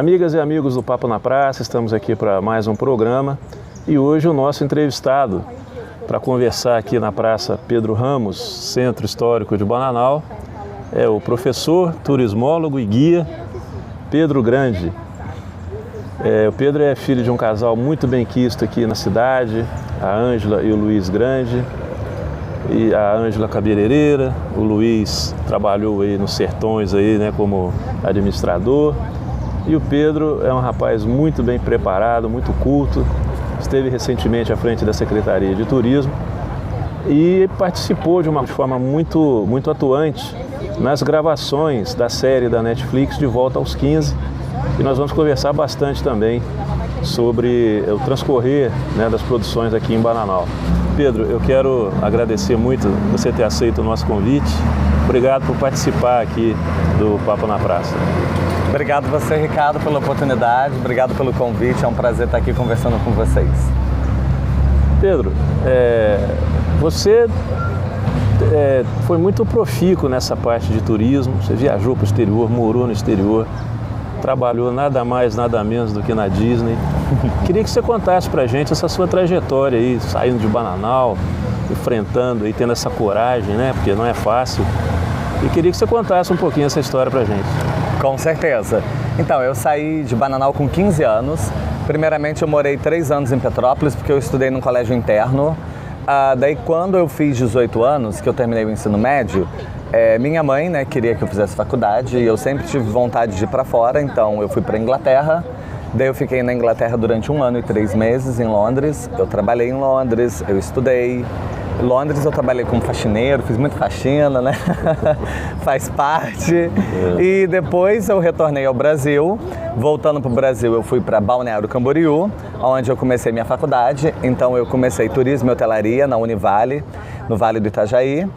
Amigas e amigos do Papo na Praça, estamos aqui para mais um programa e hoje o nosso entrevistado para conversar aqui na Praça Pedro Ramos, Centro Histórico de Bananal, é o professor, turismólogo e guia Pedro Grande. O Pedro é filho de um casal muito benquisto aqui na cidade, a Ângela e o Luiz Grande, e a Ângela cabeleireira, o Luiz trabalhou aí nos sertões aí, né, como administrador, e o Pedro é um rapaz muito bem preparado, muito culto, esteve recentemente à frente da Secretaria de Turismo e participou de uma forma muito atuante nas gravações da série da Netflix De Volta aos 15, e nós vamos conversar bastante também sobre o transcorrer, né, das produções aqui em Bananal. Pedro, eu quero agradecer muito você ter aceito o nosso convite. Obrigado por participar aqui do Papo na Praça. Obrigado você, Ricardo, pela oportunidade, obrigado pelo convite, é um prazer estar aqui conversando com vocês. Pedro, você foi muito profícuo nessa parte de turismo, você viajou para o exterior, morou no exterior, trabalhou nada mais, nada menos do que na Disney. Queria que você contasse pra gente essa sua trajetória aí, saindo de Bananal, enfrentando e tendo essa coragem, né? Porque não é fácil. E queria que você contasse um pouquinho essa história pra gente. Com certeza. Então, eu saí de Bananal com 15 anos. Primeiramente, eu morei 3 anos em Petrópolis, porque eu estudei num colégio interno. Daí, quando eu fiz 18 anos, que eu terminei o ensino médio, minha mãe, né, queria que eu fizesse faculdade e eu sempre tive vontade de ir para fora, então eu fui para a Inglaterra. Daí eu fiquei na Inglaterra durante 1 ano e 3 meses em Londres. Eu trabalhei em Londres, eu estudei. Em Londres eu trabalhei como faxineiro, fiz muita faxina, né? Faz parte. E depois eu retornei ao Brasil. Voltando para o Brasil, eu fui para Balneário Camboriú, onde eu comecei minha faculdade. Então eu comecei turismo e hotelaria na Univale, no Vale do Itajaí.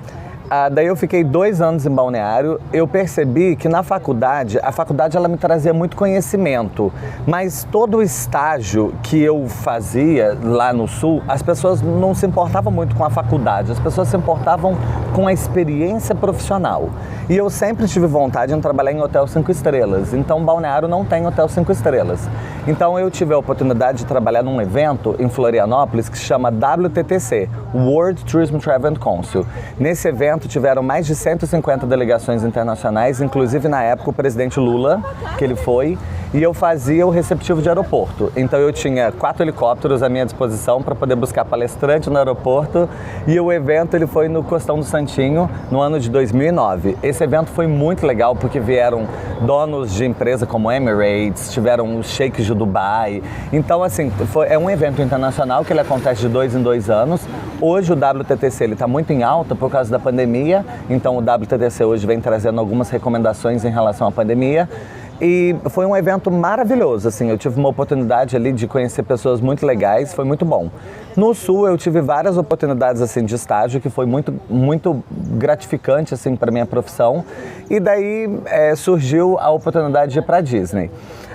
Daí eu fiquei 2 anos em Balneário. Eu percebi que na faculdade, a faculdade ela me trazia muito conhecimento, mas todo o estágio que eu fazia lá no Sul, as pessoas não se importavam muito com a faculdade, as pessoas se importavam com a experiência profissional. E eu sempre tive vontade de trabalhar em hotel 5 estrelas, então Balneário não tem hotel 5 estrelas. Então eu tive a oportunidade de trabalhar num evento em Florianópolis que se chama WTTC, World Tourism Travel and Council. Nesse evento tiveram mais de 150 delegações internacionais, inclusive na época o presidente Lula, que ele foi, e eu fazia o receptivo de aeroporto. Então eu tinha 4 helicópteros à minha disposição para poder buscar palestrante no aeroporto, e o evento ele foi no Costão do Santinho no ano de 2009. Esse evento foi muito legal porque vieram donos de empresa como Emirates, tiveram os sheiks de Dubai. Então assim, é um evento internacional que ele acontece de 2 em 2 anos. Hoje o WTTC está muito em alta por causa da pandemia, então o WTTC hoje vem trazendo algumas recomendações em relação à pandemia. E foi um evento maravilhoso, assim, eu tive uma oportunidade ali de conhecer pessoas muito legais, foi muito bom. No Sul eu tive várias oportunidades assim de estágio que foi muito gratificante assim para minha profissão. E daí surgiu a oportunidade de ir para a Disney.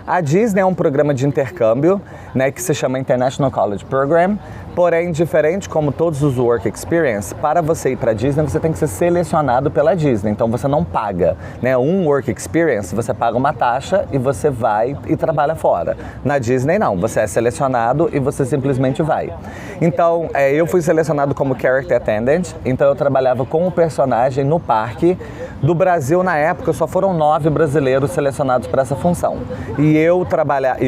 A Disney é um programa de intercâmbio, né, que se chama International College Program, porém, diferente como todos os Work Experience, para você ir para a Disney, você tem que ser selecionado pela Disney, então você não paga, né? Um Work Experience, você paga uma taxa e você vai e trabalha fora. Na Disney, não, você é selecionado e você simplesmente vai. Então, eu fui selecionado como Character Attendant, então eu trabalhava com o personagem no parque. Do Brasil, na época, só foram 9 brasileiros selecionados para essa função. E eu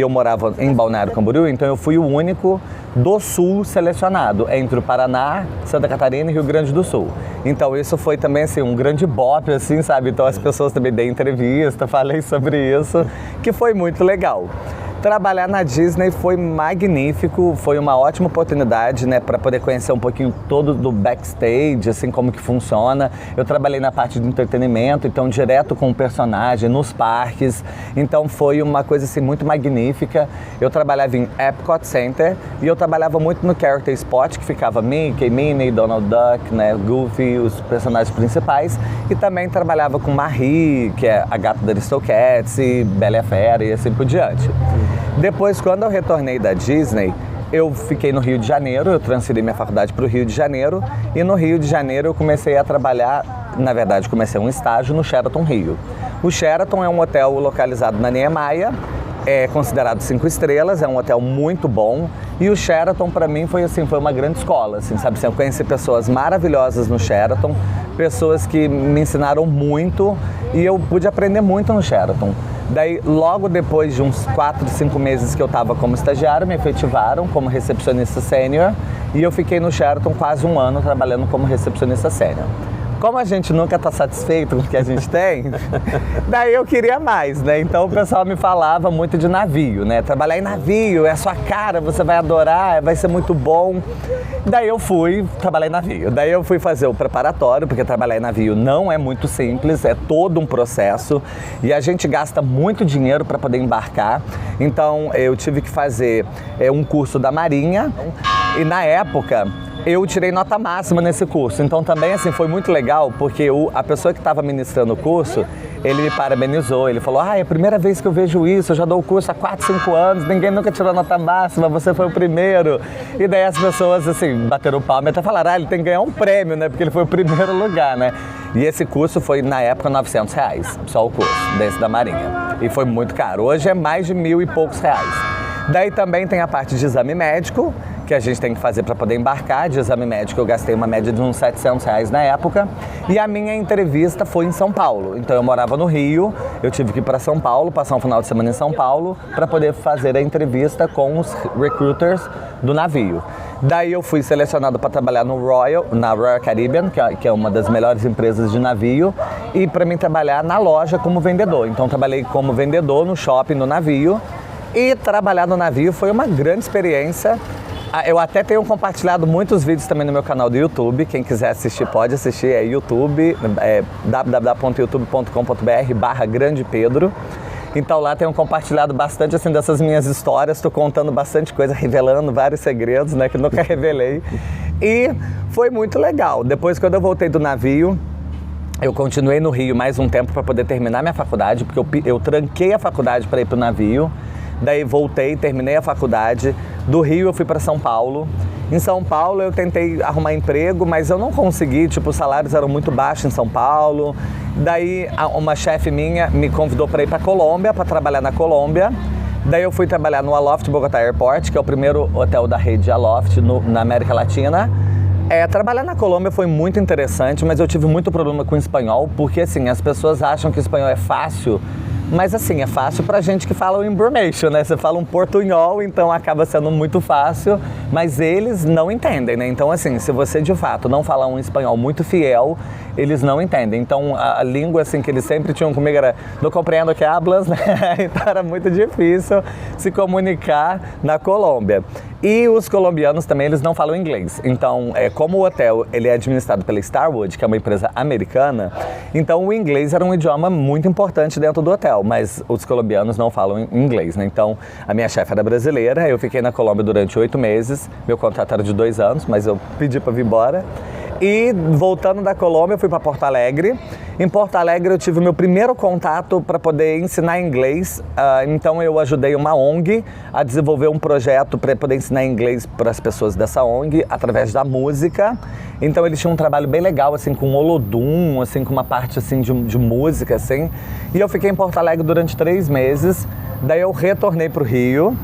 morava em Balneário Camboriú, então eu fui o único do Sul selecionado, entre o Paraná, Santa Catarina e Rio Grande do Sul. Então isso foi também assim, um grande bop, assim, sabe? Então as pessoas também dei entrevista, falei sobre isso, que foi muito legal. Trabalhar na Disney foi magnífico, foi uma ótima oportunidade, né, para poder conhecer um pouquinho todo do backstage, assim, como que funciona. Eu trabalhei na parte de entretenimento, então direto com o personagem, nos parques, então foi uma coisa assim muito magnífica. Eu trabalhava em Epcot Center e eu trabalhava muito no Character Spot, que ficava Mickey, Minnie, Donald Duck, né, Goofy, os personagens principais, e também trabalhava com Marie, que é a gata da Aristocats, e Bela e a Fera e assim por diante. Depois, quando eu retornei da Disney, eu fiquei no Rio de Janeiro, eu transferi minha faculdade para o Rio de Janeiro, e no Rio de Janeiro eu comecei a trabalhar, na verdade comecei um estágio no Sheraton Rio. O Sheraton é um hotel localizado na Niemeyer, é considerado 5 estrelas, é um hotel muito bom. E o Sheraton, para mim, foi uma grande escola, assim, sabe? Assim, eu conheci pessoas maravilhosas no Sheraton, pessoas que me ensinaram muito e eu pude aprender muito no Sheraton. Daí, logo depois de uns 4, 5 meses que eu estava como estagiário, me efetivaram como recepcionista sênior e eu fiquei no Sheraton quase 1 ano trabalhando como recepcionista sênior. Como a gente nunca está satisfeito com o que a gente tem, daí eu queria mais, né? Então o pessoal me falava muito de navio, né? Trabalhar em navio é a sua cara, você vai adorar, vai ser muito bom. Daí eu fui trabalhar em navio. Daí eu fui fazer o preparatório, porque trabalhar em navio não é muito simples, é todo um processo e a gente gasta muito dinheiro para poder embarcar. Então eu tive que fazer um curso da Marinha e na época eu tirei nota máxima nesse curso, então também assim foi muito legal, porque a pessoa que estava ministrando o curso, ele me parabenizou, ele falou, é a primeira vez que eu vejo isso, eu já dou o curso há 4, 5 anos, ninguém nunca tirou nota máxima, você foi o primeiro. E daí as pessoas assim, bateram o palmo e até falaram, ele tem que ganhar um prêmio, né, porque ele foi o primeiro lugar, né. E esse curso foi, na época, R$900, só o curso, desse da Marinha. E foi muito caro, hoje é mais de 1.000 e poucos reais. Daí também tem a parte de exame médico, que a gente tem que fazer para poder embarcar. De exame médico eu gastei uma média de uns R$700 na época. E a minha entrevista foi em São Paulo. Então eu morava no Rio, eu tive que ir para São Paulo, passar um final de semana em São Paulo, para poder fazer a entrevista com os recruiters do navio. Daí eu fui selecionado para trabalhar na Royal Caribbean, que é uma das melhores empresas de navio, e para mim trabalhar na loja como vendedor. Então trabalhei como vendedor no shopping, no navio, e trabalhar no navio foi uma grande experiência. Eu até tenho compartilhado muitos vídeos também no meu canal do YouTube. Quem quiser assistir pode assistir, é YouTube, www.youtube.com.br/grandepedro. Então lá tenho compartilhado bastante assim dessas minhas histórias, estou contando bastante coisa, revelando vários segredos, né, que nunca revelei. E foi muito legal. Depois, quando eu voltei do navio, eu continuei no Rio mais um tempo para poder terminar minha faculdade, porque eu tranquei a faculdade para ir para o navio. Daí voltei, terminei a faculdade. Do Rio eu fui para São Paulo. Em São Paulo eu tentei arrumar emprego, mas eu não consegui, os salários eram muito baixos em São Paulo. Daí uma chefe minha me convidou para ir para Colômbia, para trabalhar na Colômbia. Daí eu fui trabalhar no Aloft Bogotá Airport, que é o primeiro hotel da rede Aloft na América Latina. Trabalhar na Colômbia foi muito interessante, mas eu tive muito problema com o espanhol, porque assim, as pessoas acham que o espanhol é fácil, mas assim, é fácil pra gente que fala o embromation, né? Você fala um portunhol, então acaba sendo muito fácil, mas eles não entendem, né? Então assim, se você de fato não falar um espanhol muito fiel, eles não entendem. Então a língua assim que eles sempre tinham comigo era não compreendo que hablas, né? Então era muito difícil se comunicar na Colômbia. E os colombianos também, eles não falam inglês. Então, como o hotel ele é administrado pela Starwood, que é uma empresa americana, então o inglês era um idioma muito importante dentro do hotel, mas os colombianos não falam inglês, né? Então, a minha chefe era brasileira, eu fiquei na Colômbia durante 8 meses, meu contrato era de 2 anos, mas eu pedi para vir embora. E voltando da Colômbia, eu fui para Porto Alegre. Em Porto Alegre eu tive o meu primeiro contato para poder ensinar inglês. Então eu ajudei uma ONG a desenvolver um projeto para poder ensinar inglês para as pessoas dessa ONG através da música. Então eles tinham um trabalho bem legal, assim, com Olodum, assim, com uma parte assim, de música, assim. E eu fiquei em Porto Alegre durante 3 meses. Daí eu retornei para o Rio.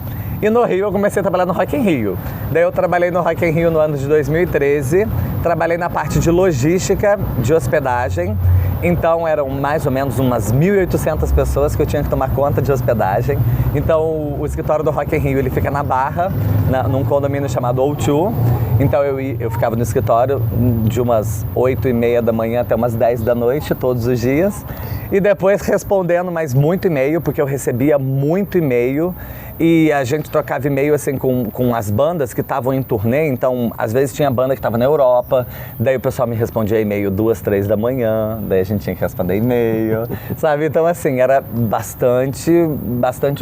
E no Rio eu comecei a trabalhar no Rock in Rio. Daí eu trabalhei no Rock in Rio no ano de 2013, trabalhei na parte de logística, de hospedagem. Então eram mais ou menos umas 1.800 pessoas que eu tinha que tomar conta de hospedagem. Então o escritório do Rock in Rio ele fica na Barra, num condomínio chamado O2. Então eu ficava no escritório de umas 8h30 da manhã até umas 10 da noite, todos os dias. E depois respondendo mais muito e-mail, porque eu recebia muito e-mail. E a gente trocava e-mail assim com as bandas que estavam em turnê, então às vezes tinha banda que estava na Europa, daí o pessoal me respondia e-mail 2, 3 da manhã, daí a gente tinha que responder e-mail, sabe? Então assim, era bastante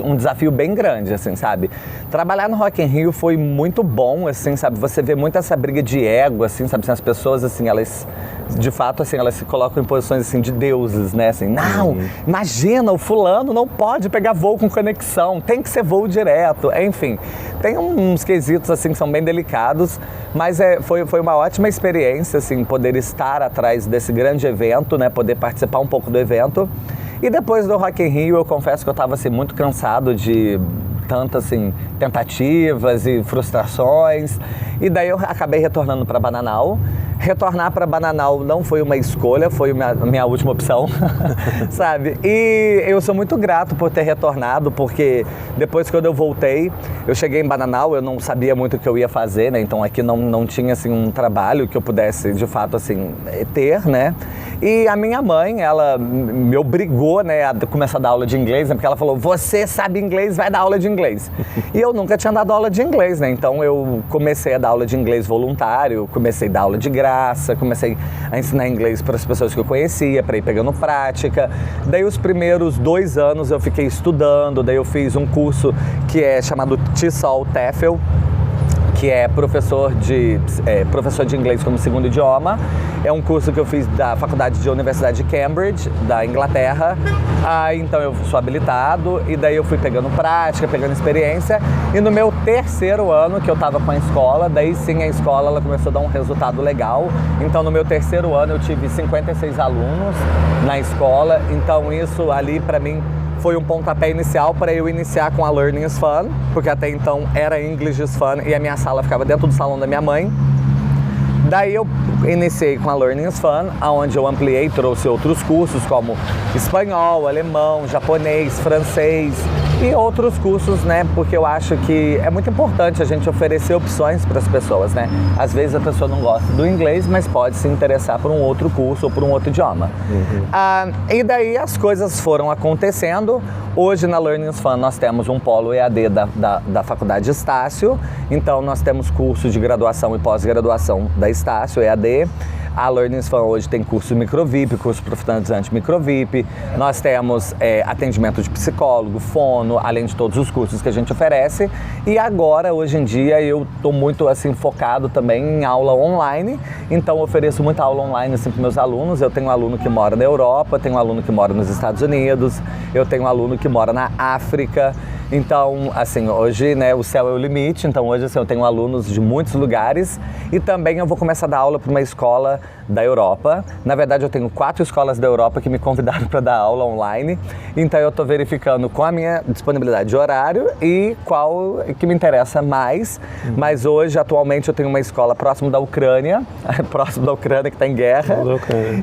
um desafio bem grande, assim, sabe? Trabalhar no Rock in Rio foi muito bom, assim, sabe? Você vê muito essa briga de ego, assim, sabe? Assim, as pessoas, assim, elas, de fato, assim, elas se colocam em posições, assim, de deuses, né? Assim, não, imagina, o fulano não pode pegar voo com conexão, tem que ser voo direto, enfim, tem uns quesitos assim que são bem delicados, mas foi uma ótima experiência assim, poder estar atrás desse grande evento, né, poder participar um pouco do evento. E depois do Rock in Rio, eu confesso que eu estava assim, muito cansado de tantas assim, tentativas e frustrações. E daí eu acabei retornando para Bananal. Retornar para Bananal não foi uma escolha, foi a minha última opção, sabe? E eu sou muito grato por ter retornado, porque depois quando eu voltei, eu cheguei em Bananal, eu não sabia muito o que eu ia fazer, né? Então aqui não tinha assim um trabalho que eu pudesse de fato assim ter, né? E a minha mãe, ela me obrigou, né, a começar a dar aula de inglês, né? Porque ela falou, você sabe inglês, vai dar aula de inglês. E eu nunca tinha dado aula de inglês, né? Então eu comecei a dar aula de inglês voluntário, comecei a dar aula de graça, comecei a ensinar inglês para as pessoas que eu conhecia, para ir pegando prática. Daí os primeiros 2 anos eu fiquei estudando, daí eu fiz um curso que é chamado TESOL, que é professor de inglês como segundo idioma. É um curso que eu fiz da Faculdade de Universidade de Cambridge, da Inglaterra. Então eu sou habilitado e daí eu fui pegando prática, pegando experiência. E no meu 3º ano que eu estava com a escola, daí sim a escola ela começou a dar um resultado legal. Então no meu 3º ano eu tive 56 alunos na escola. Então isso ali para mim foi um pontapé inicial para eu iniciar com a Learning is Fun, porque até então era English is Fun e a minha sala ficava dentro do salão da minha mãe. Daí eu iniciei com a Learning is Fun, onde eu ampliei, trouxe outros cursos como espanhol, alemão, japonês, francês e outros cursos, né? Porque eu acho que é muito importante a gente oferecer opções para as pessoas, né? Às vezes a pessoa não gosta do inglês, mas pode se interessar por um outro curso ou por um outro idioma. E daí as coisas foram acontecendo. Hoje na Learning is Fun nós temos um polo EAD da Faculdade Estácio, então nós temos cursos de graduação e pós-graduação da Estácio, EAD. A Learning is Fun hoje tem curso microvip, curso profissionalizante microvip. Nós temos atendimento de psicólogo, fono, além de todos os cursos que a gente oferece. E agora, hoje em dia, eu estou muito assim, focado também em aula online. Então, eu ofereço muita aula online assim, para meus alunos. Eu tenho um aluno que mora na Europa, tenho um aluno que mora nos Estados Unidos, eu tenho um aluno que mora na África. Então, assim, hoje, né, o céu é o limite. Então, hoje, assim, eu tenho alunos de muitos lugares e também eu vou começar a dar aula para uma escola da Europa. Na verdade, eu tenho 4 escolas da Europa que me convidaram para dar aula online. Então, eu estou verificando com a minha disponibilidade de horário e qual que me interessa mais. Mas hoje, atualmente, eu tenho uma escola próximo da Ucrânia, que está em guerra,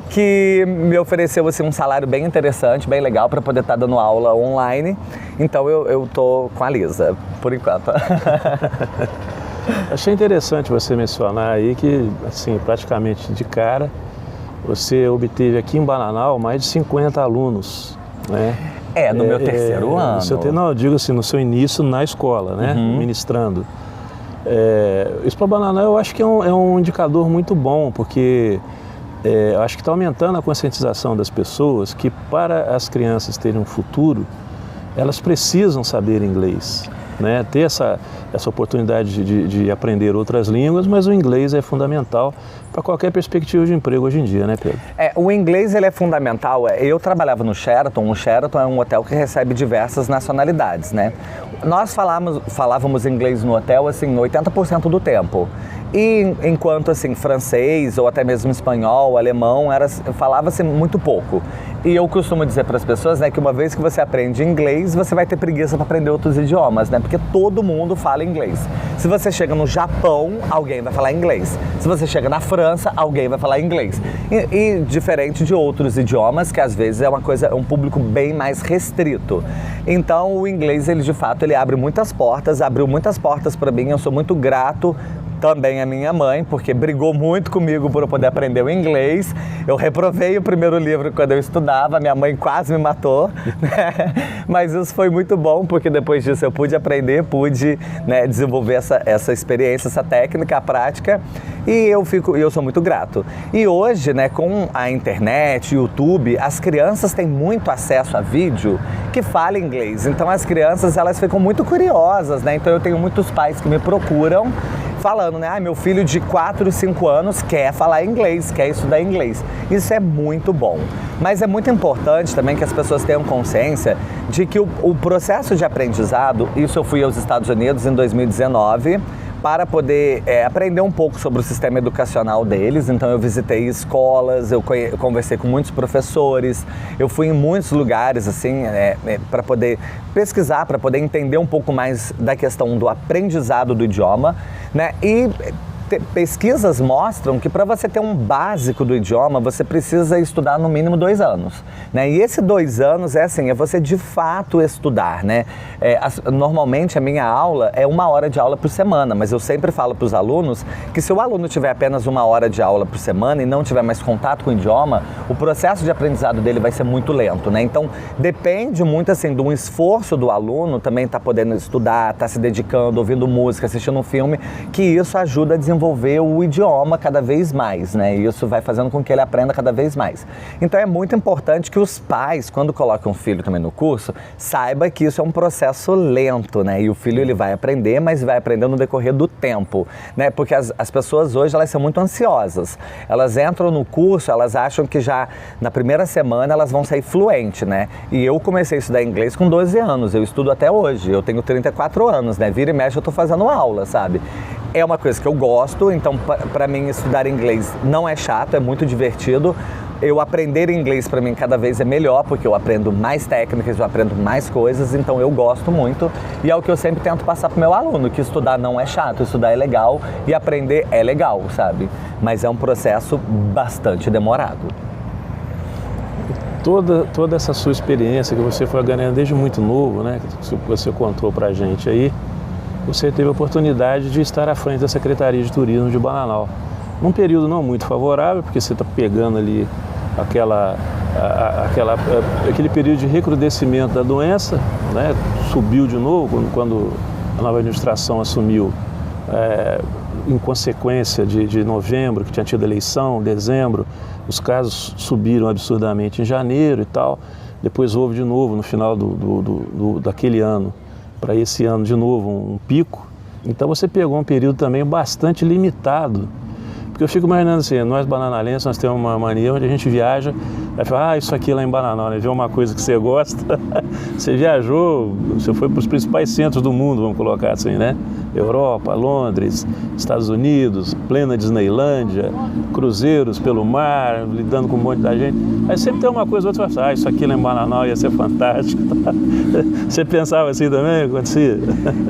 que me ofereceu assim, um salário bem interessante, bem legal para poder estar dando aula online. Então, eu tô com a Lisa, por enquanto. Achei interessante você mencionar aí que, assim, praticamente de cara, você obteve aqui em Bananal mais de 50 alunos, né? No meu 3º ano. Não, eu digo assim, no seu início na escola, né? Ministrando. Isso para Bananal eu acho que é um indicador muito bom, porque eu acho que está aumentando a conscientização das pessoas que para as crianças terem um futuro, elas precisam saber inglês, né? Ter essa oportunidade de aprender outras línguas, mas o inglês é fundamental para qualquer perspectiva de emprego hoje em dia, né, Pedro? O inglês ele é fundamental. Eu trabalhava no Sheraton. O Sheraton é um hotel que recebe diversas nacionalidades, né? Nós falávamos inglês no hotel, assim, 80% do tempo. E enquanto, assim, francês ou até mesmo espanhol, alemão, falava-se muito pouco. E eu costumo dizer para as pessoas, né, que uma vez que você aprende inglês, você vai ter preguiça para aprender outros idiomas, né? Porque todo mundo fala inglês. Se você chega no Japão, alguém vai falar inglês. Se você chega na França, alguém vai falar inglês. E diferente de outros idiomas, que às vezes é um público bem mais restrito. Então, o inglês, ele de fato, ele abriu muitas portas para mim. Eu sou muito grato também a minha mãe, porque brigou muito comigo por eu poder aprender o inglês. Eu reprovei o primeiro livro quando eu estudava, minha mãe quase me matou, né? Mas isso foi muito bom, porque depois disso eu pude aprender, né, desenvolver essa experiência, essa técnica, a prática, e eu sou muito grato. E hoje, né, com a internet, YouTube, as crianças têm muito acesso a vídeo que fala inglês. Então as crianças, elas ficam muito curiosas, né? Então eu tenho muitos pais que me procuram falando, né? Meu filho de 4, 5 anos quer falar inglês, quer estudar inglês. Isso é muito bom. Mas é muito importante também que as pessoas tenham consciência de que o processo de aprendizado, isso eu fui aos Estados Unidos em 2019, para poder aprender um pouco sobre o sistema educacional deles. Então eu visitei escolas, eu conversei com muitos professores, eu fui em muitos lugares assim para poder pesquisar, para poder entender um pouco mais da questão do aprendizado do idioma, né? E pesquisas mostram que para você ter um básico do idioma, você precisa estudar no mínimo 2 anos, né? E esse 2 anos é você de fato estudar, né? Normalmente a minha aula é 1 hora de aula por semana, mas eu sempre falo para os alunos que se o aluno tiver apenas 1 hora de aula por semana e não tiver mais contato com o idioma, o processo de aprendizado dele vai ser muito lento, né? Então depende muito assim de um esforço do aluno também estar podendo estudar, estar se dedicando, ouvindo música, assistindo um filme, que isso ajuda a desenvolver o idioma cada vez mais, né? E isso vai fazendo com que ele aprenda cada vez mais. Então é muito importante que os pais, quando colocam um filho também no curso, saiba que isso é um processo lento, né? E o filho ele vai aprender, mas vai aprender no decorrer do tempo, né? Porque as pessoas hoje elas são muito ansiosas. Elas entram no curso, elas acham que já na primeira semana elas vão sair fluente, né? E eu comecei a estudar inglês com 12 anos, eu estudo até hoje, eu tenho 34 anos, né? Vira e mexe eu tô fazendo aula, sabe? É uma coisa que eu gosto, então para mim estudar inglês não é chato, é muito divertido. Eu aprender inglês para mim cada vez é melhor, porque eu aprendo mais técnicas, eu aprendo mais coisas, então eu gosto muito. E é o que eu sempre tento passar pro meu aluno, que estudar não é chato, estudar é legal e aprender é legal, sabe? Mas é um processo bastante demorado. Toda essa sua experiência que você foi ganhando desde muito novo, né, que você contou pra gente aí, você teve a oportunidade de estar à frente da Secretaria de Turismo de Bananal. Num período não muito favorável, porque você está pegando ali aquele período de recrudescimento da doença, né? Subiu de novo quando a nova administração assumiu, em consequência de novembro, que tinha tido eleição, dezembro, os casos subiram absurdamente em janeiro e tal. Depois houve de novo no final daquele ano, para esse ano de novo, um pico. Então você pegou um período também bastante limitado. Porque eu fico imaginando assim, nós bananalenses, nós temos uma mania onde a gente viaja, vai falar, isso aqui lá em Bananal, né? Vê uma coisa que você gosta, você viajou, você foi para os principais centros do mundo, vamos colocar assim, né? Europa, Londres, Estados Unidos, plena Disneylândia, cruzeiros pelo mar, lidando com um monte de gente. Aí sempre tem uma coisa ou outra, você fala, isso aqui lá em Bananal ia ser fantástico. Você pensava assim também? Acontecia?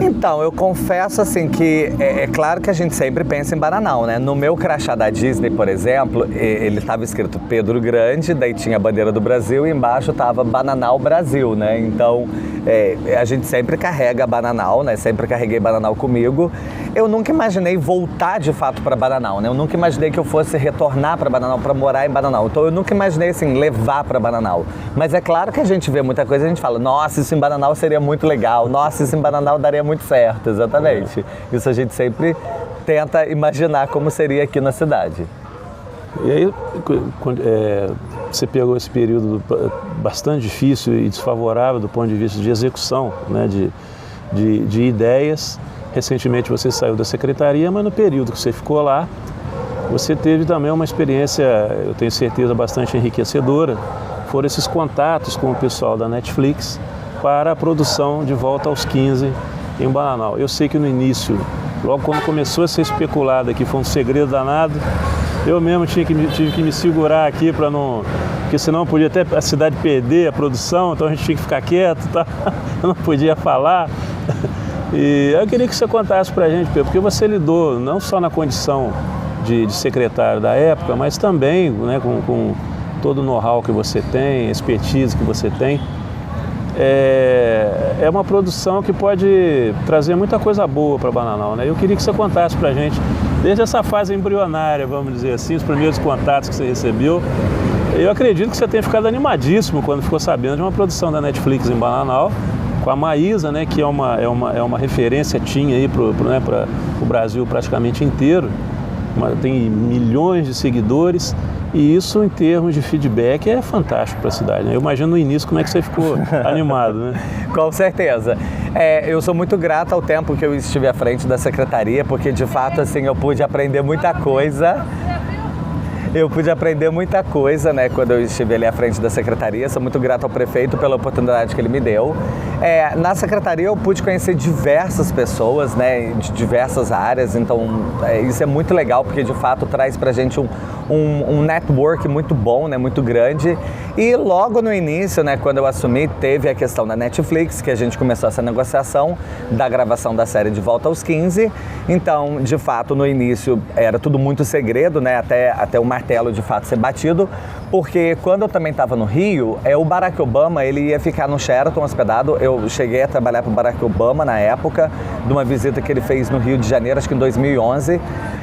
Então, eu confesso assim que é claro que a gente sempre pensa em Bananal, né? No meu crachá da Disney, por exemplo, ele estava escrito Pedro Grande, daí tinha a bandeira do Brasil e embaixo estava Bananal Brasil, né? Então, a gente sempre carrega Bananal, né? Sempre carreguei Bananal comigo. Eu nunca imaginei voltar de fato para Bananal, né? Eu nunca imaginei que eu fosse retornar para Bananal, para morar em Bananal. Então, eu nunca imaginei, assim, levar para Bananal. Mas é claro que a gente vê muita coisa e a gente fala, nossa, isso em Bananal seria muito legal, nossa, isso em Bananal daria muito certo, exatamente. Isso a gente sempre tenta imaginar como seria aqui na cidade. E aí, você pegou esse período bastante difícil e desfavorável do ponto de vista de execução, né, de ideias. Recentemente você saiu da secretaria, mas no período que você ficou lá, você teve também uma experiência, eu tenho certeza, bastante enriquecedora. Foram esses contatos com o pessoal da Netflix para a produção de Volta aos 15 em Bananal. Eu sei que no início, logo quando começou a ser especulado aqui, foi um segredo danado. Eu mesmo tive que me segurar aqui para não... Porque senão podia até a cidade perder a produção, então a gente tinha que ficar quieto, tá? Eu não podia falar. E eu queria que você contasse para a gente, Pedro, porque você lidou não só na condição de secretário da época, mas também, né, com todo o know-how que você tem, expertise que você tem. É uma produção que pode trazer muita coisa boa para Bananal, né? Eu queria que você contasse para a gente, desde essa fase embrionária, vamos dizer assim, os primeiros contatos que você recebeu. Eu acredito que você tenha ficado animadíssimo quando ficou sabendo de uma produção da Netflix em Bananal, com a Maísa, né, que é uma referência teen aí para o Brasil praticamente inteiro. Tem milhões de seguidores. E isso, em termos de feedback, é fantástico para a cidade, né? Eu imagino no início como é que você ficou animado, né? Com certeza. Eu sou muito grato ao tempo que eu estive à frente da secretaria, porque, de fato, assim, eu pude aprender muita coisa. Eu pude aprender muita coisa, né, quando eu estive ali à frente da secretaria. Sou muito grato ao prefeito pela oportunidade que ele me deu. Na secretaria eu pude conhecer diversas pessoas, né, de diversas áreas, então isso é muito legal, porque de fato traz pra gente um network muito bom, né, muito grande. E logo no início, né, quando eu assumi, teve a questão da Netflix, que a gente começou essa negociação da gravação da série De Volta aos 15. Então, de fato, no início era tudo muito segredo, né, até o martelo de fato ser batido, porque quando eu também estava no Rio, o Barack Obama, ele ia ficar no Sheraton hospedado. Eu cheguei a trabalhar para o Barack Obama na época, de uma visita que ele fez no Rio de Janeiro, acho que em 2011,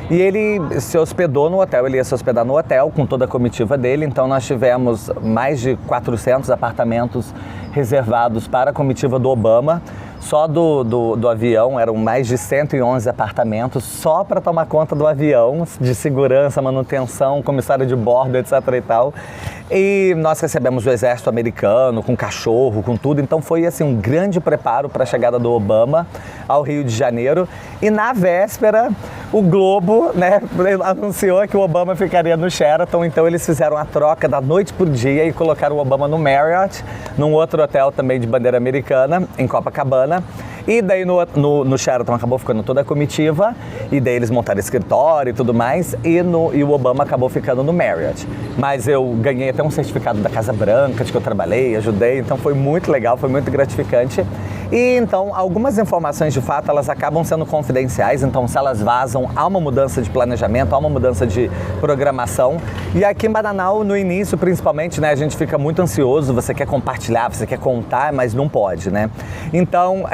e ele se hospedou no hotel, ele ia se hospedar no hotel com toda a comitiva dele. Então nós tivemos mais de 400 apartamentos reservados para a comitiva do Obama. Só do avião eram mais de 111 apartamentos só para tomar conta do avião, de segurança, manutenção, comissário de bordo, etc. e tal. E nós recebemos o exército americano, com cachorro, com tudo. Então foi assim um grande preparo para a chegada do Obama ao Rio de Janeiro. E na véspera, o Globo, né, anunciou que o Obama ficaria no Sheraton. Então eles fizeram a troca da noite por dia e colocaram o Obama no Marriott, num outro hotel também de bandeira americana, em Copacabana. E daí no Sheraton acabou ficando toda a comitiva, e daí eles montaram escritório e tudo mais, e o Obama acabou ficando no Marriott. Mas eu ganhei até um certificado da Casa Branca, de que eu trabalhei, ajudei, então foi muito legal, foi muito gratificante. E então, algumas informações de fato, elas acabam sendo confidenciais, então se elas vazam, há uma mudança de planejamento, há uma mudança de programação. E aqui em Bananal, no início principalmente, né, a gente fica muito ansioso, você quer compartilhar, você quer contar, mas não pode, né? Então,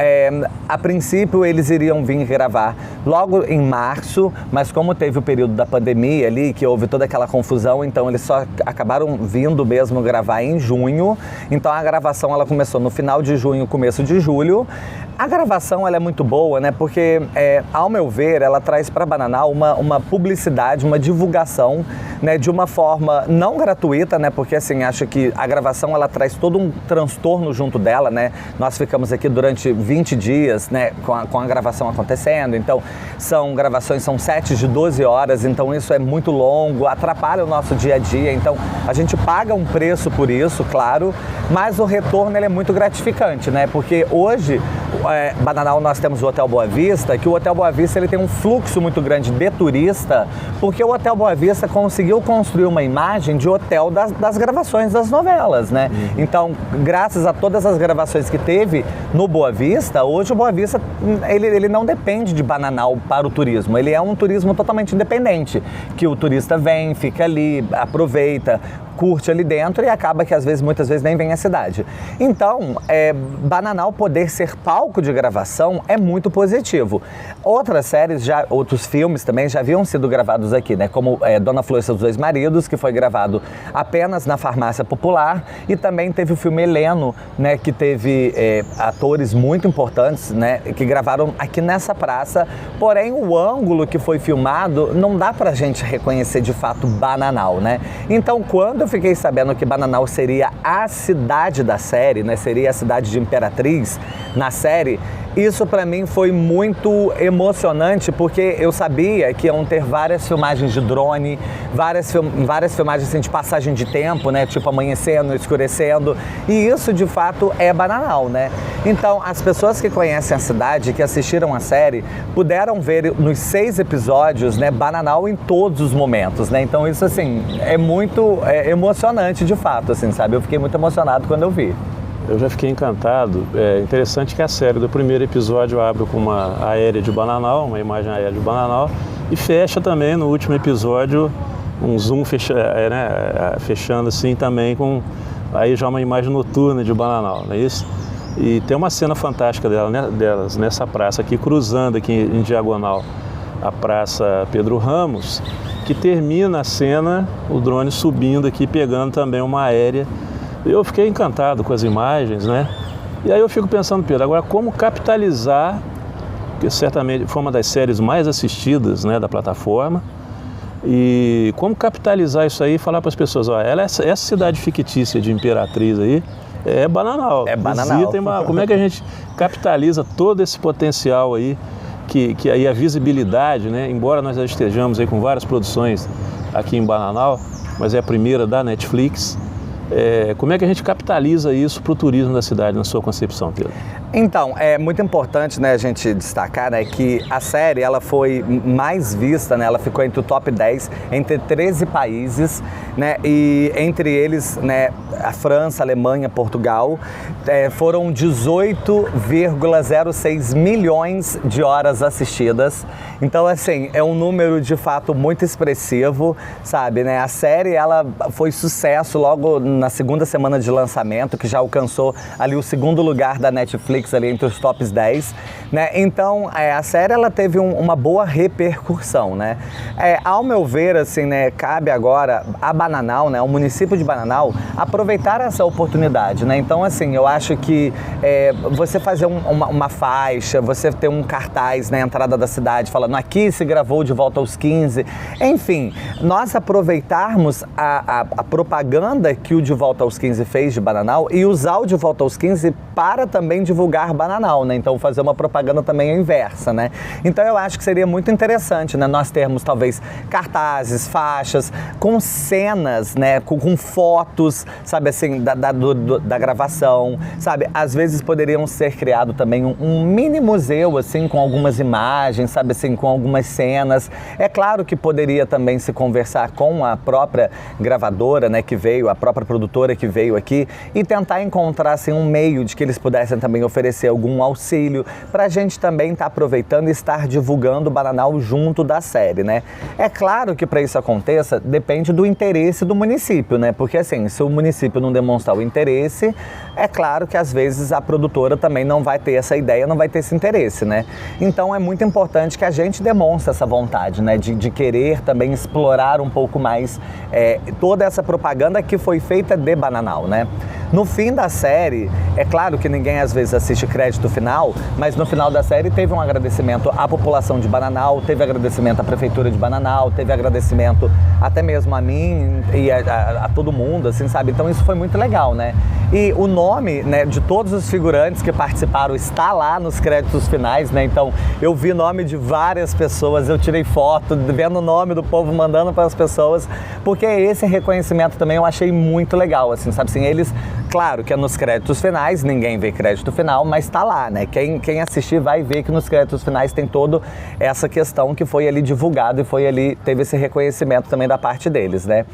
a princípio eles iriam vir gravar logo em março, mas como teve o período da pandemia ali, que houve toda aquela confusão, então eles só acabaram vindo mesmo gravar em junho. Então a gravação ela começou no final de junho, começo de julho. A gravação ela é muito boa, né? Porque, ao meu ver, ela traz para Bananal uma publicidade, uma divulgação, né? De uma forma não gratuita, né? Porque, assim, acho que a gravação ela traz todo um transtorno junto dela, né? Nós ficamos aqui durante 20 dias, né? Com a gravação acontecendo. Então, são gravações, são sets de 12 horas, então isso é muito longo, atrapalha o nosso dia a dia. Então, a gente paga um preço por isso, claro, mas o retorno ele é muito gratificante, né? Porque hoje, Bananal, nós temos o Hotel Boa Vista, que o Hotel Boa Vista ele tem um fluxo muito grande de turista, porque o Hotel Boa Vista conseguiu construir uma imagem de hotel das gravações das novelas, né? Então, graças a todas as gravações que teve no Boa Vista, hoje o Boa Vista, ele não depende de Bananal para o turismo, ele é um turismo totalmente independente, que o turista vem, fica ali, aproveita, curte ali dentro e acaba que muitas vezes nem vem à cidade. Então, Bananal poder ser palco de gravação é muito positivo. Outras séries, outros filmes também já haviam sido gravados aqui, né? Como Dona Flor e Seus Dois Maridos, que foi gravado apenas na Farmácia Popular, e também teve o filme Heleno, né? Que teve atores muito importantes, né? Que gravaram aqui nessa praça. Porém, o ângulo que foi filmado não dá pra gente reconhecer de fato Bananal, né? Então, quando eu fiquei sabendo que Bananal seria a cidade da série, né? Seria a cidade de Imperatriz na série, isso para mim foi muito emocionante, porque eu sabia que iam ter várias filmagens de drone, várias filmagens assim, de passagem de tempo, né? Tipo amanhecendo, escurecendo, e isso de fato é Bananal, né? Então as pessoas que conhecem a cidade, que assistiram a série, puderam ver nos 6 episódios, né, Bananal em todos os momentos, né? Então isso assim, é muito emocionante de fato, assim, sabe? Eu fiquei muito emocionado quando eu vi. Eu já fiquei encantado. É interessante que a série do primeiro episódio abre com uma aérea de Bananal, uma imagem aérea de Bananal, e fecha também no último episódio um zoom fechando assim também com aí já uma imagem noturna de Bananal, não é isso? E tem uma cena fantástica delas nessa praça aqui, cruzando aqui em diagonal a Praça Pedro Ramos, que termina a cena, o drone subindo aqui, pegando também uma aérea. Eu fiquei encantado com as imagens, né? E aí eu fico pensando, Pedro, agora como capitalizar, que certamente foi uma das séries mais assistidas, né, da plataforma, e como capitalizar isso aí e falar para as pessoas, ó, essa cidade fictícia de Imperatriz aí é Bananal. É Bananal. Como é que a gente capitaliza todo esse potencial aí, que aí a visibilidade, né? Embora nós já estejamos aí com várias produções aqui em Bananal, mas é a primeira da Netflix. Como é que a gente capitaliza isso para o turismo da cidade, na sua concepção, Pedro? Então, é muito importante, né, a gente destacar, né, que a série ela foi mais vista, né, ela ficou entre o top 10, entre 13 países, né, e entre eles, né, a França, a Alemanha, Portugal, foram 18,06 milhões de horas assistidas. Então, assim, é um número de fato muito expressivo, sabe, né? A série ela foi sucesso logo na segunda semana de lançamento, que já alcançou ali o segundo lugar da Netflix ali entre os tops 10, né? Então, a série ela teve uma boa repercussão, né? Ao meu ver, assim, né, cabe agora a Bananal, né, o município de Bananal, aproveitar essa oportunidade, né? Então, assim, eu acho que você fazer uma faixa, você ter um cartaz na entrada da cidade falando aqui se gravou De Volta aos 15, enfim, nós aproveitarmos a propaganda que o De Volta aos 15 fez de Bananal e usar o De Volta aos 15 para também divulgar Bananal, né? Então fazer uma propaganda também inversa, né? Então eu acho que seria muito interessante, né? Nós termos talvez cartazes, faixas, com cenas, né? Com fotos, sabe assim, da gravação, sabe? Às vezes poderiam ser criado também um mini museu, assim, com algumas imagens, sabe assim, com algumas cenas. É claro que poderia também se conversar com a própria gravadora, né? Que veio, a própria produtora que veio aqui e tentar encontrar, assim, um meio de que eles pudessem também oferecer algum auxílio para a gente também estar aproveitando e estar divulgando o Bananal junto da série, né? É claro que para isso aconteça, depende do interesse do município, né? Porque assim, se o município não demonstrar o interesse, é claro que às vezes a produtora também não vai ter essa ideia, não vai ter esse interesse, né? Então é muito importante que a gente demonstre essa vontade, né? De querer também explorar um pouco mais toda essa propaganda que foi feita de Bananal, né? No fim da série, é claro que ninguém às vezes assiste crédito final, mas no final da série teve um agradecimento à população de Bananal, teve agradecimento à prefeitura de Bananal, teve agradecimento até mesmo a mim e a todo mundo, assim, sabe? Então isso foi muito legal, né? E o nome, né, de todos os figurantes que participaram está lá nos créditos finais, né? Então eu vi nome de várias pessoas, eu tirei foto, vendo o nome do povo, mandando para as pessoas, porque esse reconhecimento também eu achei muito legal, assim, sabe? Assim, eles, claro que é nos créditos finais, ninguém vê crédito final, mas tá lá, né? Quem assistir vai ver que nos créditos finais tem toda essa questão que foi ali divulgado e foi ali, teve esse reconhecimento também da parte deles, né?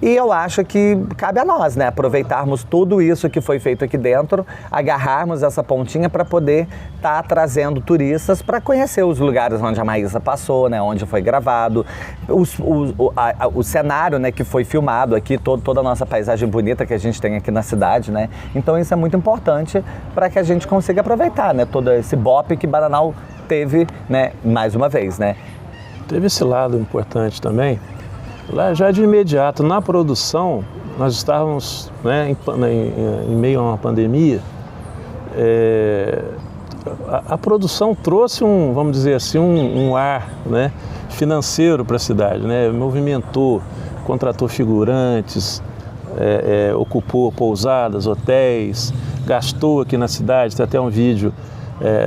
E eu acho que cabe a nós, né? Aproveitarmos tudo isso que foi feito aqui dentro, agarrarmos essa pontinha para poder estar trazendo turistas para conhecer os lugares onde a Maísa passou, né? Onde foi gravado, o cenário, né, que foi filmado aqui, toda a nossa paisagem bonita que a gente tem aqui na cidade, né? Então isso é muito importante para que a gente consiga aproveitar, né, todo esse bope que Bananal teve, né, mais uma vez, né? Teve esse lado importante também. Lá já de imediato, na produção, nós estávamos, né, em meio a uma pandemia. A produção trouxe vamos dizer assim, um ar, né, financeiro para a cidade, né? Movimentou, contratou figurantes, ocupou pousadas, hotéis, gastou aqui na cidade. Tem até um vídeo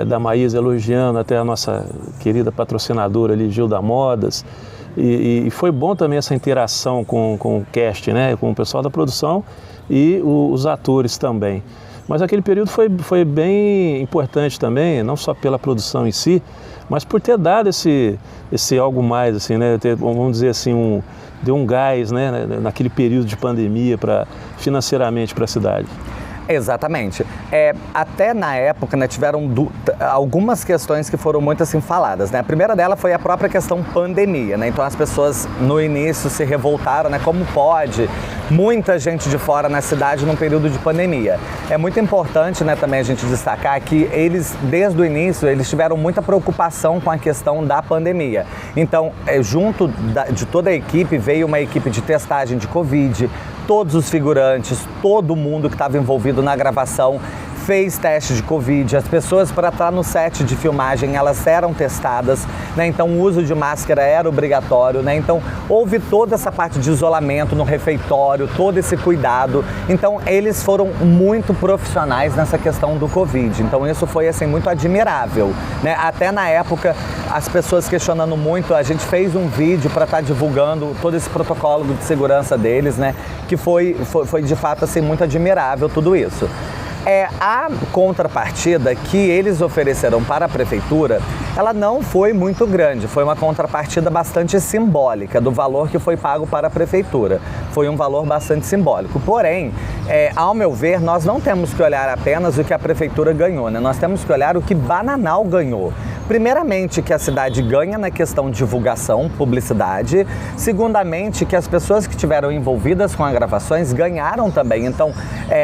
da Maísa elogiando até a nossa querida patrocinadora ali, Gilda Modas. E foi bom também essa interação com o cast, né, com o pessoal da produção e os atores também. Mas aquele período foi bem importante também, não só pela produção em si, mas por ter dado esse algo mais, assim, né, vamos dizer assim, deu um gás, né, naquele período de pandemia financeiramente para a cidade. Exatamente. Até na época, né, tiveram algumas questões que foram muito assim faladas, né? A primeira dela foi a própria questão pandemia, né? Então as pessoas no início se revoltaram, né? Como pode muita gente de fora na cidade num período de pandemia? É muito importante, né, também a gente destacar que eles, desde o início, eles tiveram muita preocupação com a questão da pandemia. Então, junto de toda a equipe, veio uma equipe de testagem de Covid, todos os figurantes, todo mundo que estava envolvido na gravação fez teste de Covid, as pessoas para estar no set de filmagem, elas eram testadas, né? Então o uso de máscara era obrigatório, né? Então houve toda essa parte de isolamento no refeitório, todo esse cuidado. Então eles foram muito profissionais nessa questão do Covid. Então isso foi assim muito admirável, né? Até na época as pessoas questionando muito, a gente fez um vídeo para estar divulgando todo esse protocolo de segurança deles, né? Que foi de fato assim muito admirável tudo isso. A contrapartida que eles ofereceram para a prefeitura, ela não foi muito grande, foi uma contrapartida bastante simbólica do valor que foi pago para a prefeitura. Foi um valor bastante simbólico. Porém, ao meu ver, nós não temos que olhar apenas o que a prefeitura ganhou, né? Nós temos que olhar o que Bananal ganhou. Primeiramente, que a cidade ganha na questão de divulgação, publicidade. Segundamente, que as pessoas que estiveram envolvidas com as gravações ganharam também. Então,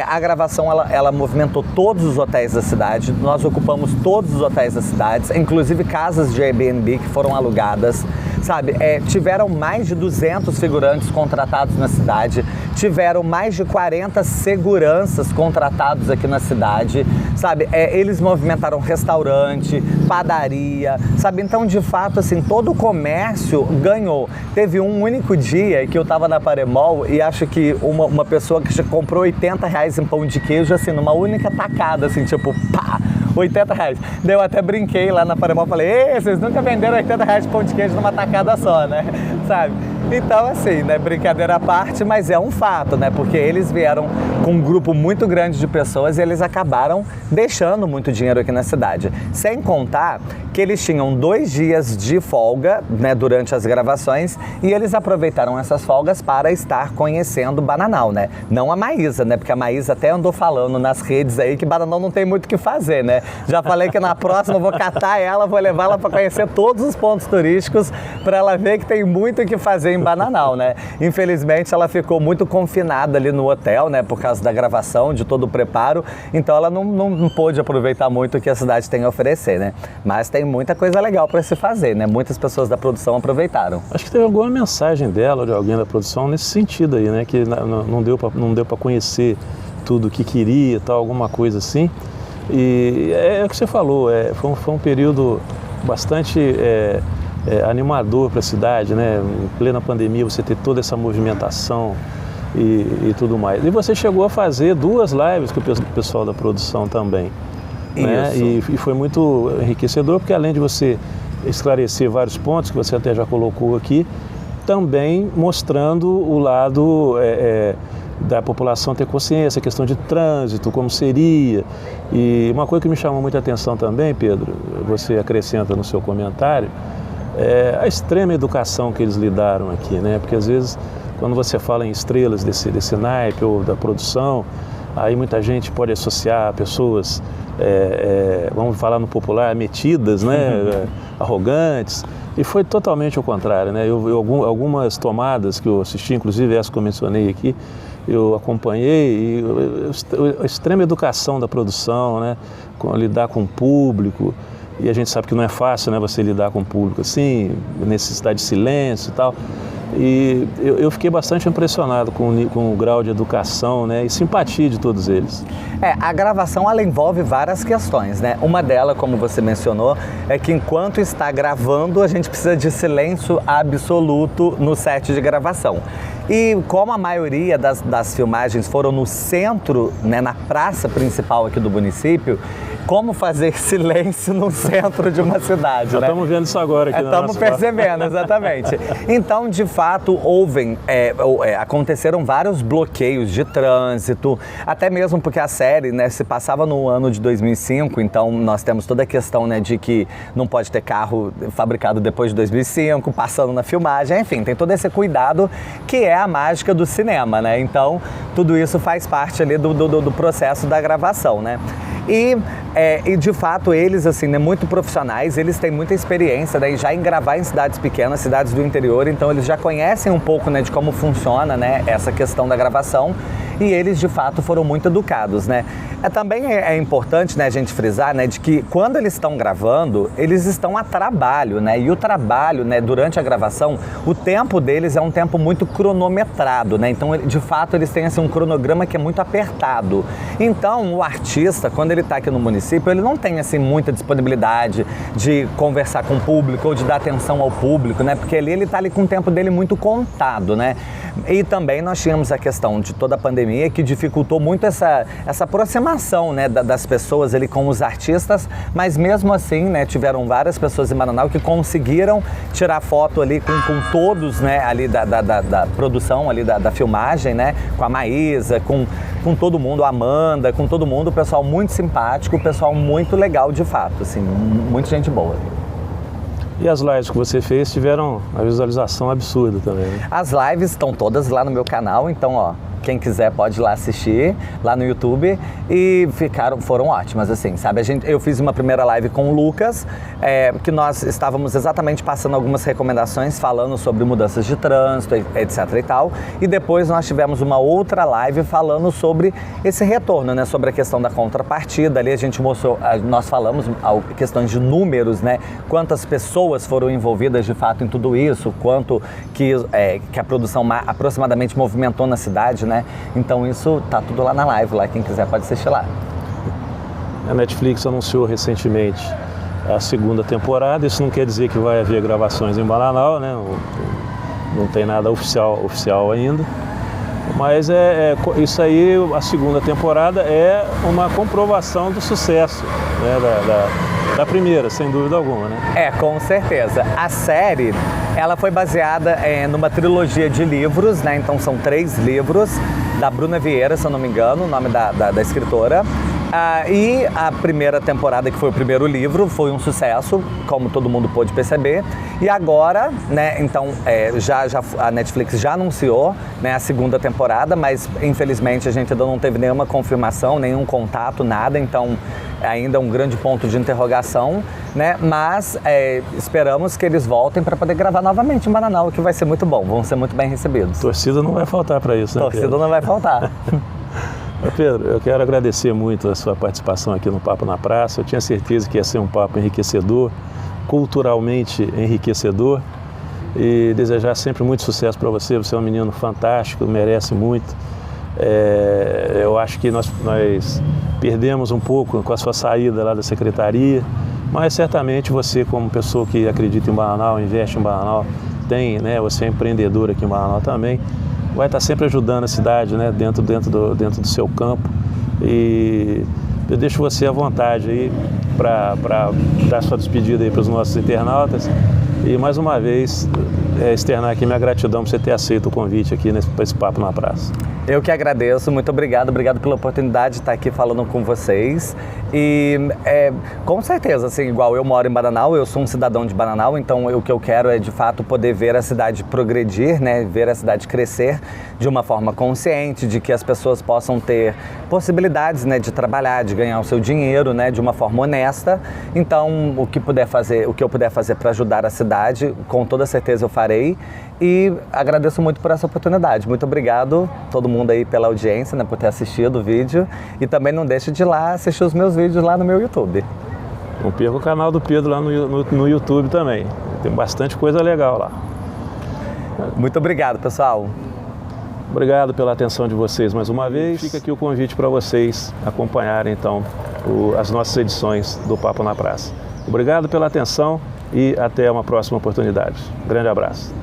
a gravação, ela movimentou todos os hotéis da cidade. Nós ocupamos todos os hotéis da cidade, inclusive casas de Airbnb que foram alugadas. Sabe, tiveram mais de 200 figurantes contratados na cidade, tiveram mais de 40 seguranças contratados aqui na cidade, sabe, eles movimentaram restaurante, padaria, sabe, então de fato assim, todo o comércio ganhou. Teve um único dia que eu tava na Paremol e acho que uma pessoa que comprou R$80 em pão de queijo, assim, numa única tacada, assim, tipo, pá! R$80. Daí eu até brinquei lá na Paremol, falei, ei, vocês nunca venderam R$80 de pão de queijo numa tacada só, né? Sabe? Então, assim, né, brincadeira à parte, mas é um fato, né? Porque eles vieram com um grupo muito grande de pessoas e eles acabaram deixando muito dinheiro aqui na cidade. Sem contar que eles tinham 2 dias de folga, né, durante as gravações, e eles aproveitaram essas folgas para estar conhecendo Bananal, né? Não a Maísa, né? Porque a Maísa até andou falando nas redes aí que Bananal não tem muito o que fazer, né? Já falei que na próxima eu vou catar ela, vou levar ela para conhecer todos os pontos turísticos para ela ver que tem muito o que fazer em Bananal, né? Infelizmente ela ficou muito confinada ali no hotel, né? Por causa da gravação, de todo o preparo, então ela não pôde aproveitar muito o que a cidade tem a oferecer, né? Mas tem muita coisa legal para se fazer, né? Muitas pessoas da produção aproveitaram. Acho que teve alguma mensagem dela, de alguém da produção, nesse sentido aí, né? Que não deu para conhecer tudo o que queria, tal, alguma coisa assim. E é o que você falou, foi um período bastante animador para a cidade, né? Em plena pandemia, você ter toda essa movimentação e tudo mais. E você chegou a fazer 2 lives com o pessoal da produção também, né? E foi muito enriquecedor, porque além de você esclarecer vários pontos que você até já colocou aqui, também mostrando o lado da população ter consciência, a questão de trânsito, como seria. E uma coisa que me chamou muita atenção também, Pedro, você acrescenta no seu comentário, a extrema educação que eles lidaram aqui, né? Porque às vezes, quando você fala em estrelas desse naipe ou da produção, aí muita gente pode associar pessoas, vamos falar no popular, metidas, né? Arrogantes. E foi totalmente o contrário, né? Algumas tomadas que eu assisti, inclusive essa que eu mencionei aqui, eu acompanhei, e a extrema educação da produção, né? Lidar com o público, e a gente sabe que não é fácil, né? Você lidar com o público assim, necessidade de silêncio e tal. E eu fiquei bastante impressionado com o grau de educação, né, e simpatia de todos eles. A gravação ela envolve várias questões, né? Uma delas, como você mencionou, é que enquanto está gravando, a gente precisa de silêncio absoluto no set de gravação. E como a maioria das filmagens foram no centro, né, na praça principal aqui do município, como fazer silêncio no centro de uma cidade, Já né? estamos vendo isso agora aqui. Estamos percebendo, exatamente. Então, de fato, aconteceram vários bloqueios de trânsito, até mesmo porque a série, né, se passava no ano de 2005, então nós temos toda a questão, né, de que não pode ter carro fabricado depois de 2005, passando na filmagem, enfim, tem todo esse cuidado que é a mágica do cinema, né? Então, tudo isso faz parte ali do processo da gravação, né? E E de fato eles, assim, né, muito profissionais, eles têm muita experiência, né, já em gravar em cidades pequenas, cidades do interior, então eles já conhecem um pouco, né, de como funciona, né, essa questão da gravação, e eles de fato foram muito educados, né. Também é importante, né, a gente frisar, né, de que quando eles estão gravando, eles estão a trabalho, né, e o trabalho, né, durante a gravação, o tempo deles é um tempo muito cronometrado, né, então de fato eles têm assim, um cronograma que é muito apertado. Então o artista, quando ele está aqui no município, ele não tem assim muita disponibilidade de conversar com o público ou de dar atenção ao público, né, porque ele está ali com o tempo dele muito contado, né. E também nós tínhamos a questão de toda a pandemia que dificultou muito essa aproximação, né, das pessoas ali com os artistas, mas mesmo assim, né, tiveram várias pessoas em Bananal que conseguiram tirar foto ali com todos, né, ali da produção, ali da filmagem, né, com a Maísa, com todo mundo, a Amanda, com todo mundo, o pessoal muito simpático, o pessoal muito legal de fato, assim, muita gente boa. E as lives que você fez tiveram uma visualização absurda também, né? As lives estão todas lá no meu canal, então, ó, quem quiser pode ir lá assistir, lá no YouTube, e foram ótimas, assim, sabe? Eu fiz uma primeira live com o Lucas, que nós estávamos exatamente passando algumas recomendações, falando sobre mudanças de trânsito, etc e tal, e depois nós tivemos uma outra live falando sobre esse retorno, né? Sobre a questão da contrapartida, ali a gente mostrou, nós falamos questões de números, né? Quantas pessoas foram envolvidas de fato em tudo isso, quanto que a produção aproximadamente movimentou na cidade, né? Então isso tá tudo lá na live, lá quem quiser pode assistir lá. A Netflix anunciou recentemente a segunda temporada, isso não quer dizer que vai haver gravações em Bananal, né? Não tem nada oficial ainda, mas isso aí, a segunda temporada é uma comprovação do sucesso, né, da primeira, sem dúvida alguma, né? Com certeza. A série, ela foi baseada numa trilogia de livros, né? Então são 3 livros, da Bruna Vieira, se eu não me engano, o nome da escritora. E a primeira temporada, que foi o primeiro livro, foi um sucesso, como todo mundo pôde perceber. E agora, né, então, a Netflix já anunciou, né, a segunda temporada, mas infelizmente a gente ainda não teve nenhuma confirmação, nenhum contato, nada, então ainda é um grande ponto de interrogação, né? Mas esperamos que eles voltem para poder gravar novamente em Bananal, que vai ser muito bom, vão ser muito bem recebidos. Torcida não vai faltar para isso, né, Torcida Pedro? não vai faltar. Pedro, eu quero agradecer muito a sua participação aqui no Papo na Praça. Eu tinha certeza que ia ser um papo enriquecedor, culturalmente enriquecedor, e desejar sempre muito sucesso para você. Você é um menino fantástico, merece muito. Eu acho que nós perdemos um pouco com a sua saída lá da secretaria, mas certamente você, como pessoa que acredita em Bananal, investe em Bananal, você é empreendedor aqui em Bananal também, vai estar sempre ajudando a cidade, né, dentro do seu campo. E eu deixo você à vontade aí para dar sua despedida aí para os nossos internautas. E mais uma vez, externar aqui minha gratidão por você ter aceito o convite aqui para esse Papo na Praça. Eu que agradeço, muito obrigado pela oportunidade de estar aqui falando com vocês. E com certeza, assim, igual eu moro em Bananal, eu sou um cidadão de Bananal, então o que eu quero é de fato poder ver a cidade progredir, né, ver a cidade crescer de uma forma consciente, de que as pessoas possam ter possibilidades, né, de trabalhar, de ganhar o seu dinheiro, né, de uma forma honesta. Então, o que eu puder fazer para ajudar a cidade, com toda certeza eu farei. E agradeço muito por essa oportunidade. Muito obrigado todo mundo aí pela audiência, né, por ter assistido o vídeo. E também não deixe de ir lá assistir os meus vídeos lá no meu YouTube. Não perca o canal do Pedro lá no YouTube também. Tem bastante coisa legal lá. Muito obrigado, pessoal. Obrigado pela atenção de vocês mais uma vez. Fica aqui o convite para vocês acompanharem então as nossas edições do Papo na Praça. Obrigado pela atenção e até uma próxima oportunidade. Grande abraço.